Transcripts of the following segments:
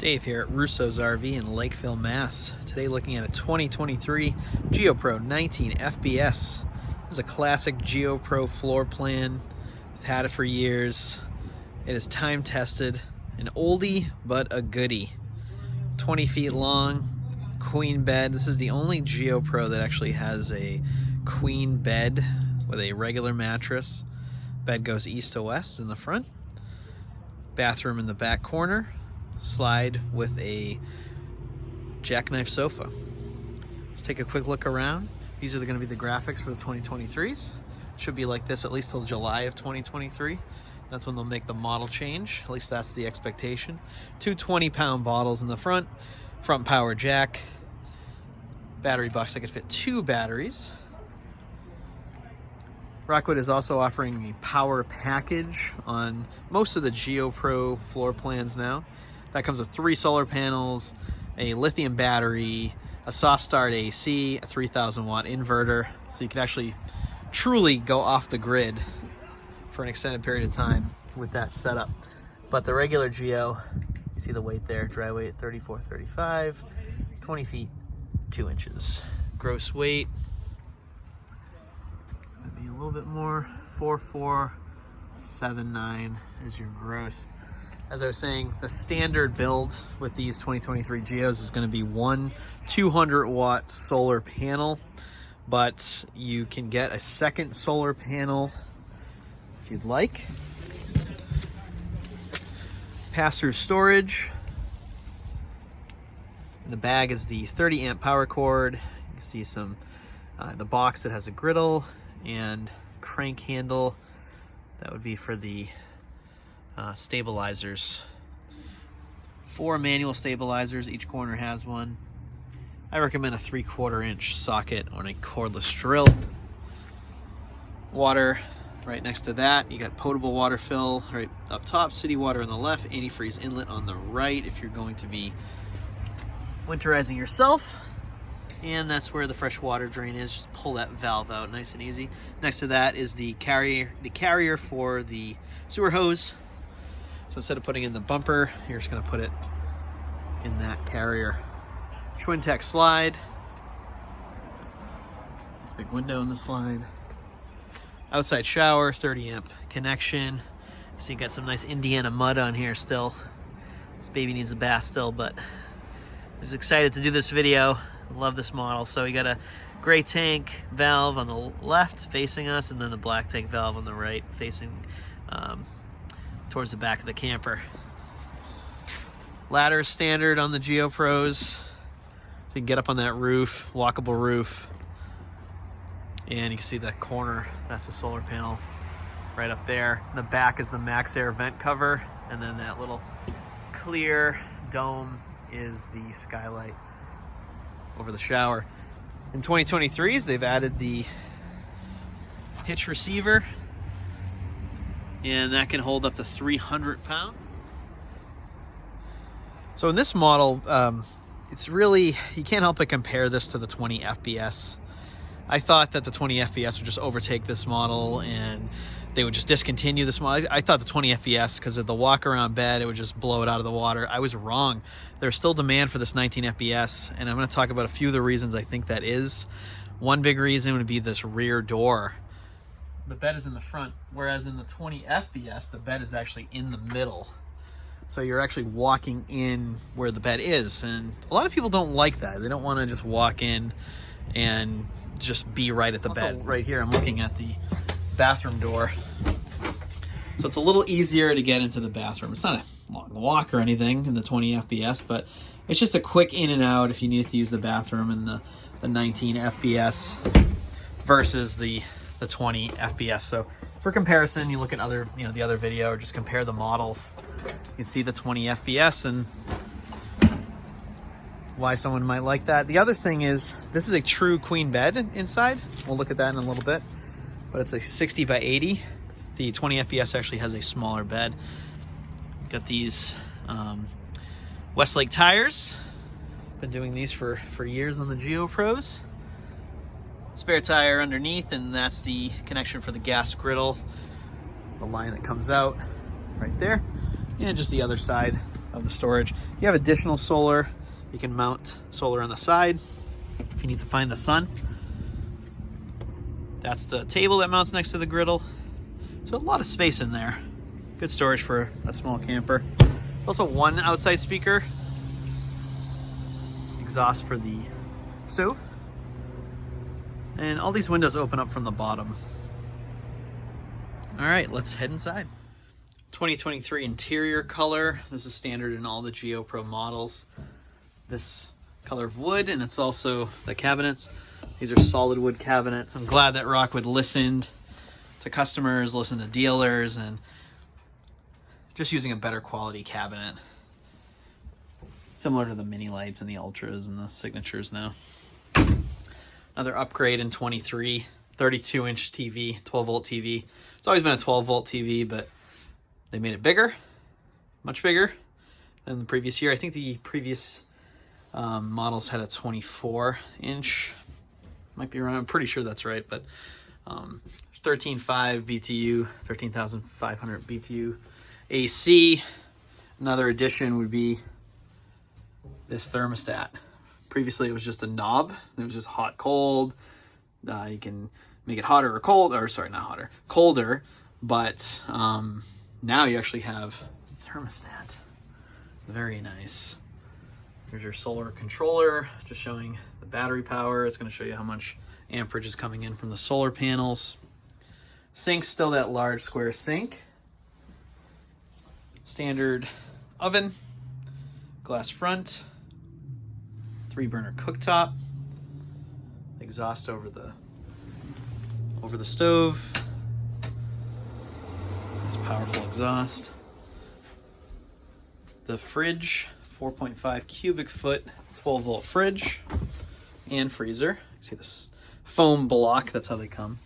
Dave here at Rousseau's RV in Lakeville, Mass. Today looking at a 2023 Geo Pro 19 FBS. This is a classic Geo Pro floor plan. I've had it for years. It is time tested, an oldie but a goodie. 20 feet long, queen bed. This is the only Geo Pro that actually has a queen bed with a regular mattress. Bed goes east to west in the front. Bathroom in the back corner. Slide with a jackknife sofa. Let's take a quick look around. These are going to be the graphics for the 2023s. Should be like this at least till July of 2023. That's when they'll make the model change. At least that's the expectation. Two 20-pound bottles in the front. Front power jack. Battery box that could fit 2 batteries. Rockwood is also offering a power package on most of the Geo Pro floor plans now. That comes with 3 solar panels, a lithium battery, a soft start AC, a 3,000 watt inverter, so you can actually truly go off the grid for an extended period of time with that setup. But the regular Geo, you see the weight there, dry weight 3435, 20 feet, 2 inches. Gross weight, it's gonna be a little bit more, 4479 is your gross. As I was saying, the standard build with these 2023 Geos is going to be one 200 watt solar panel, but you can get a second solar panel if you'd like. Pass-through storage. In the bag is the 30 amp power cord. You can see some, the box that has a griddle and crank handle. That would be for the stabilizers. 4 manual stabilizers, each corner has one. I recommend a 3/4 inch socket on a cordless drill. Water right next to that. You got potable water fill right up top, city water on the left, antifreeze inlet on the right if you're going to be winterizing yourself. And that's where the fresh water drain is. Just pull that valve out nice and easy. Next to that is the carrier for the sewer hose. So instead of putting in the bumper, you're just going to put it in that carrier. Twin tech slide. This big window in the slide. Outside shower, 30 amp connection. So you got some nice Indiana mud on here still. This baby needs a bath still, but I was excited to do this video. Love this model. So you got a gray tank valve on the left facing us, and then the black tank valve on the right facing towards the back of the camper. Ladder is standard on the Geo Pros, so you can get up on that roof, walkable roof, and you can see the corner, that's the solar panel right up there. The back is the Max Air vent cover, and then that little clear dome is the skylight over the shower. In 2023s, they've added the hitch receiver, and that can hold up to 300 pounds. So in this model, it's really, you can't help but compare this to the 20 FBS. I thought that the 20 FBS would just overtake this model and they would just discontinue this model. I thought the 20 FBS, because of the walk around bed, it would just blow it out of the water. I was wrong. There's still demand for this 19 FBS, and I'm going to talk about a few of the reasons I think that is. One big reason would be this rear door. The bed is in the front, whereas in the 20 FBS, the bed is actually in the middle. So you're actually walking in where the bed is, and a lot of people don't like that. They don't want to just walk in and just be right at the bed. Right here, I'm looking at the bathroom door. So it's a little easier to get into the bathroom. It's not a long walk or anything in the 20 FBS, but it's just a quick in and out if you need to use the bathroom in the 19 FBS versus the 20 FBS. So for comparison, you look at other, the other video, or just compare the models. You can see the 20 FBS and why someone might like that. The other thing is, this is a true queen bed inside. We'll look at that in a little bit, but it's a 60 by 80. The 20 FBS actually has a smaller bed. Got these Westlake tires. Been doing these for years on the Geo Pros. Spare tire underneath, and that's the connection for the gas griddle. The line that comes out right there. And just the other side of the storage. You have additional solar. You can mount solar on the side if you need to find the sun. That's the table that mounts next to the griddle. So a lot of space in there. Good storage for a small camper. Also one outside speaker. Exhaust for the stove. And all these windows open up from the bottom. All right, let's head inside. 2023 interior color. This is standard in all the Geo Pro models. This color of wood, and it's also the cabinets. These are solid wood cabinets. I'm glad that Rockwood listened to customers, listened to dealers, and just using a better quality cabinet. Similar to the mini lights and the ultras and the signatures now. Another upgrade in 23, 32-inch TV, 12-volt TV. It's always been a 12-volt TV, but they made it bigger, much bigger than the previous year. I think the previous models had a 24-inch. Might be wrong. I'm pretty sure that's right, but 13.5 BTU, 13,500 BTU AC. Another addition would be this thermostat. Previously, it was just a knob. It was just hot, cold. You can make it hotter or cold, or sorry, not hotter, colder. But now you actually have a thermostat. Very nice. Here's your solar controller, just showing the battery power. It's going to show you how much amperage is coming in from the solar panels. Sink's still that large square sink. Standard oven, glass front, 3-burner cooktop, exhaust over the stove. Nice powerful exhaust. The fridge, 4.5 cubic foot, 12-volt fridge and freezer. See this foam block, that's how they come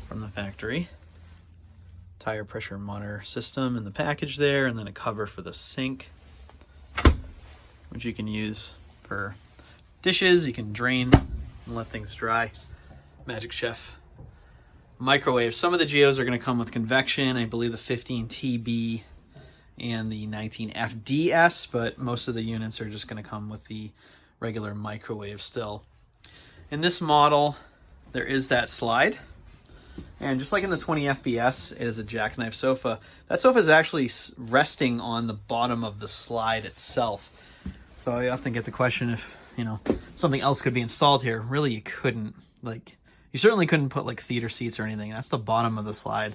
from the factory. Tire pressure monitor system in the package there, and then a cover for the sink, which you can use for dishes. You can drain and let things dry. Magic Chef microwave. Some of the Geos are going to come with convection. I believe the 15TB and the 19FDS, but most of the units are just going to come with the regular microwave still. In this model, there is that slide. And just like in the 20 FBS, it is a jackknife sofa. That sofa is actually resting on the bottom of the slide itself. So I often get the question if, you know, something else could be installed here. Really, you couldn't. Like, you certainly couldn't put like theater seats or anything. That's the bottom of the slide.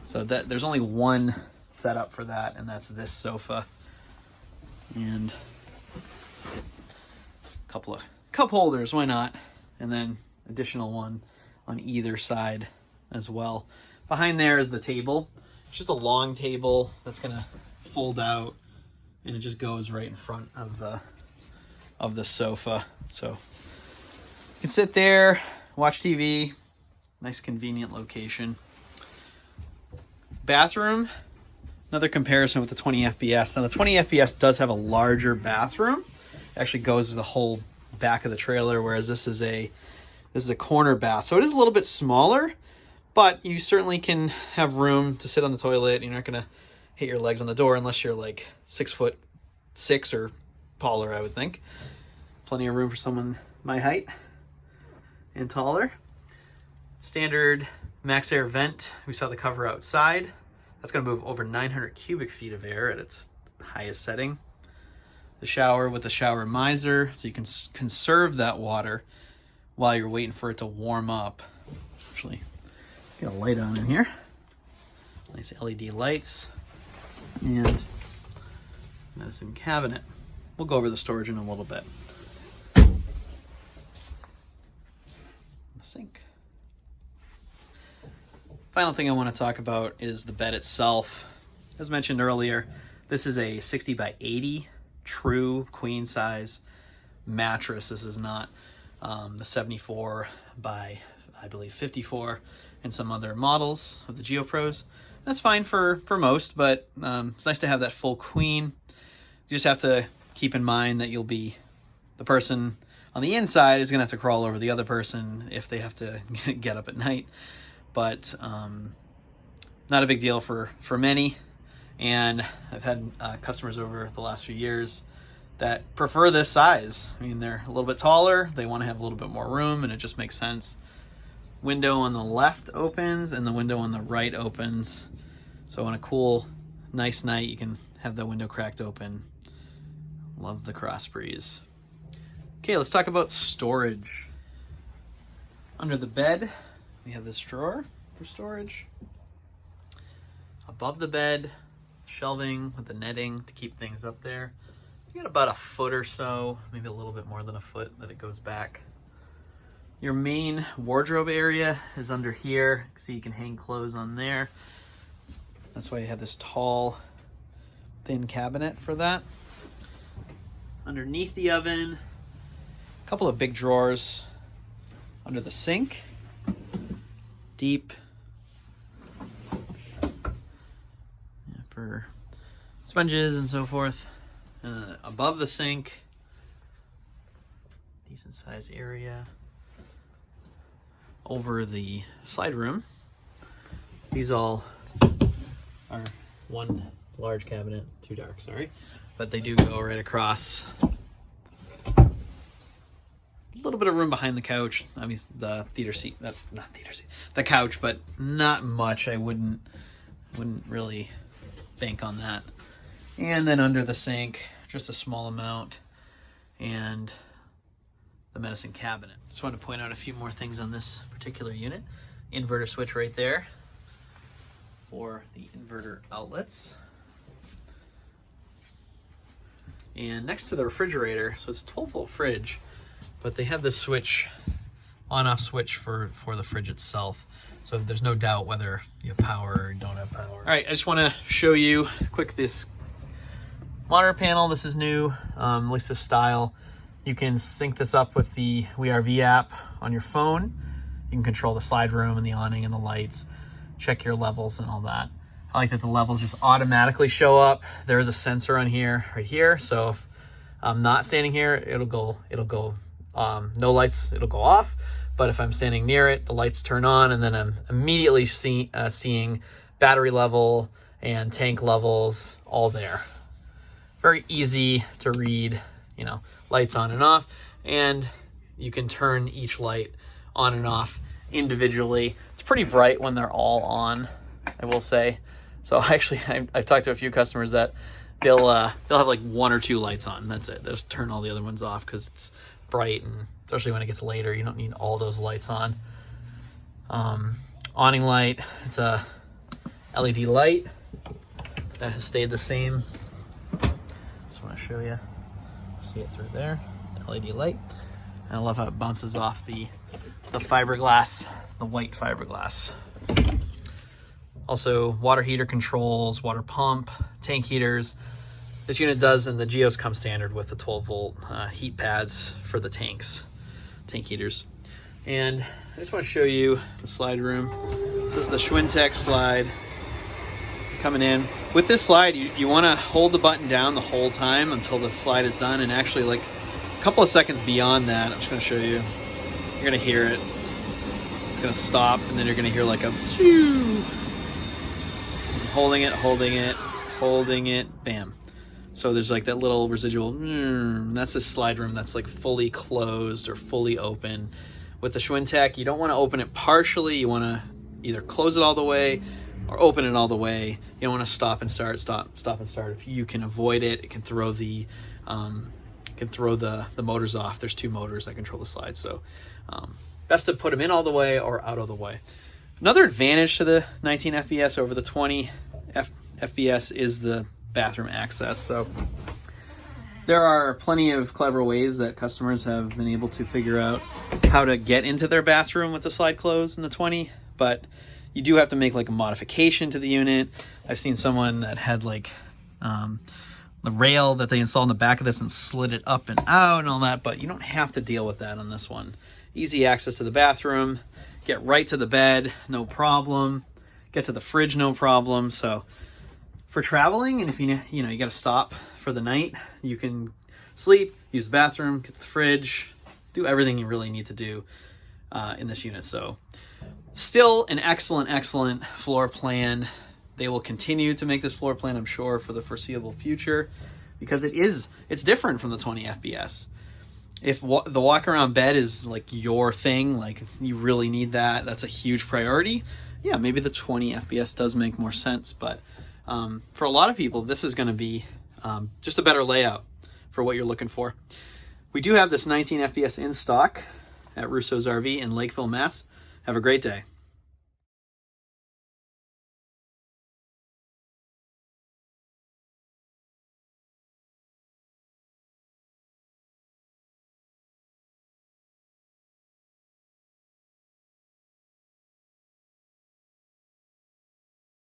So that there's only one setup for that, and that's this sofa. And a couple of cup holders, why not? And then additional one on either side as well. Behind there is the table. It's just a long table that's gonna fold out, and it just goes right in front of the sofa. So you can sit there, watch TV. Nice convenient location. Bathroom, another comparison with the 20 FBS. Now the 20 FBS does have a larger bathroom. It actually goes the whole back of the trailer, whereas this is a corner bath. So it is a little bit smaller, but you certainly can have room to sit on the toilet. You're not gonna hit your legs on the door unless you're like 6'6" or taller, I would think. Plenty of room for someone my height and taller. Standard max air vent. We saw the cover outside. That's gonna move over 900 cubic feet of air at its highest setting. The shower with the shower miser, so you can conserve that water while you're waiting for it to warm up. Actually, get a light on in here. Nice LED lights. And medicine cabinet. We'll go over the storage in a little bit. The sink. Final thing I want to talk about is the bed itself. As mentioned earlier, this is a 60 by 80 true queen size mattress. This is not the 74 by, I believe, 54 and some other models of the Geo Pros. That's fine for most, but it's nice to have that full queen. You just have to keep in mind that you'll be, the person on the inside is gonna have to crawl over the other person if they have to get up at night. But not a big deal for many. And I've had customers over the last few years that prefer this size. I mean, they're a little bit taller, they want to have a little bit more room, and it just makes sense. Window on the left opens and the window on the right opens. So on a cool, nice night, you can have the window cracked open. Love the cross breeze. Okay, let's talk about storage. Under the bed, we have this drawer for storage. Above the bed, shelving with the netting to keep things up there. You got about a foot or so, maybe a little bit more than a foot that it goes back. Your main wardrobe area is under here, so you can hang clothes on there. That's why you have this tall, thin cabinet for that. Underneath the oven, a couple of big drawers under the sink, deep for sponges and so forth. Above the sink, decent size area. Over the slide room, these all are one large cabinet, too dark, sorry, but they do go right across. A little bit of room behind the couch. I mean, the theater seat, that's not theater seat, the couch, but not much. I wouldn't really bank on that. And then under the sink, just a small amount, and the medicine cabinet. Just wanted to point out a few more things on this particular unit. Inverter switch right there for the inverter outlets. And next to the refrigerator, so it's a 12-volt fridge, but they have this switch, on-off switch for the fridge itself. So there's no doubt whether you have power or don't have power. All right, I just want to show you quick this monitor panel. This is new, at least this style. You can sync this up with the WeRV app on your phone. You can control the slide room and the awning and the lights, check your levels and all that. I like that the levels just automatically show up. There is a sensor on here, right here. So if I'm not standing here, it'll go no lights, it'll go off. But if I'm standing near it, the lights turn on, and then I'm immediately seeing battery level and tank levels all there. Very easy to read, you know, lights on and off, and you can turn each light on and off individually. It's pretty bright when they're all on, I will say. So actually, I've talked to a few customers that they'll have like one or two lights on. That's it. They'll just turn all the other ones off because it's bright, and especially when it gets later, you don't need all those lights on. Awning light. It's a LED light that has stayed the same. Just want to show you. See it through there. LED light. And I love how it bounces off the fiberglass, the white fiberglass. Also, water heater controls, water pump, tank heaters. This unit does, and the Geos come standard with the 12-volt heat pads for the tank heaters. And I just want to show you the slide room. This is the Schwintek slide coming in. With this slide, you want to hold the button down the whole time until the slide is done, and actually like a couple of seconds beyond that, I'm just going to show you. You're going to hear it. It's going to stop, and then you're going to hear like a holding it, bam. So there's like that little residual, that's a slide room that's like fully closed or fully open. With the Schwintek, you don't want to open it partially. You want to either close it all the way or open it all the way. You don't want to stop and start. If you can avoid it, it can throw the motors off. There's two motors that control the slide, so best to put them in all the way or out of the way. Another advantage to the 19 FPS over the 20 FPS is the bathroom access. So there are plenty of clever ways that customers have been able to figure out how to get into their bathroom with the slide closed in the 20, but you do have to make like a modification to the unit. I've seen someone that had like the rail that they installed in the back of this and slid it up and out and all that, but you don't have to deal with that on this one. Easy access to the bathroom, get right to the bed, no problem. Get to the fridge, no problem. So for traveling, and if you got to stop for the night, you can sleep, use the bathroom, get the fridge, do everything you really need to do in this unit. So still an excellent floor plan. They will continue to make this floor plan, I'm sure, for the foreseeable future, because it's different from the 20 FPS. If the walk around bed is like your thing, like you really need that, that's a huge priority, yeah, maybe the 20 FPS does make more sense. But for a lot of people, this is going to be just a better layout for what you're looking for. We do have this 19 FPS in stock at Rousseau's RV in Lakeville, Mass. Have a great day.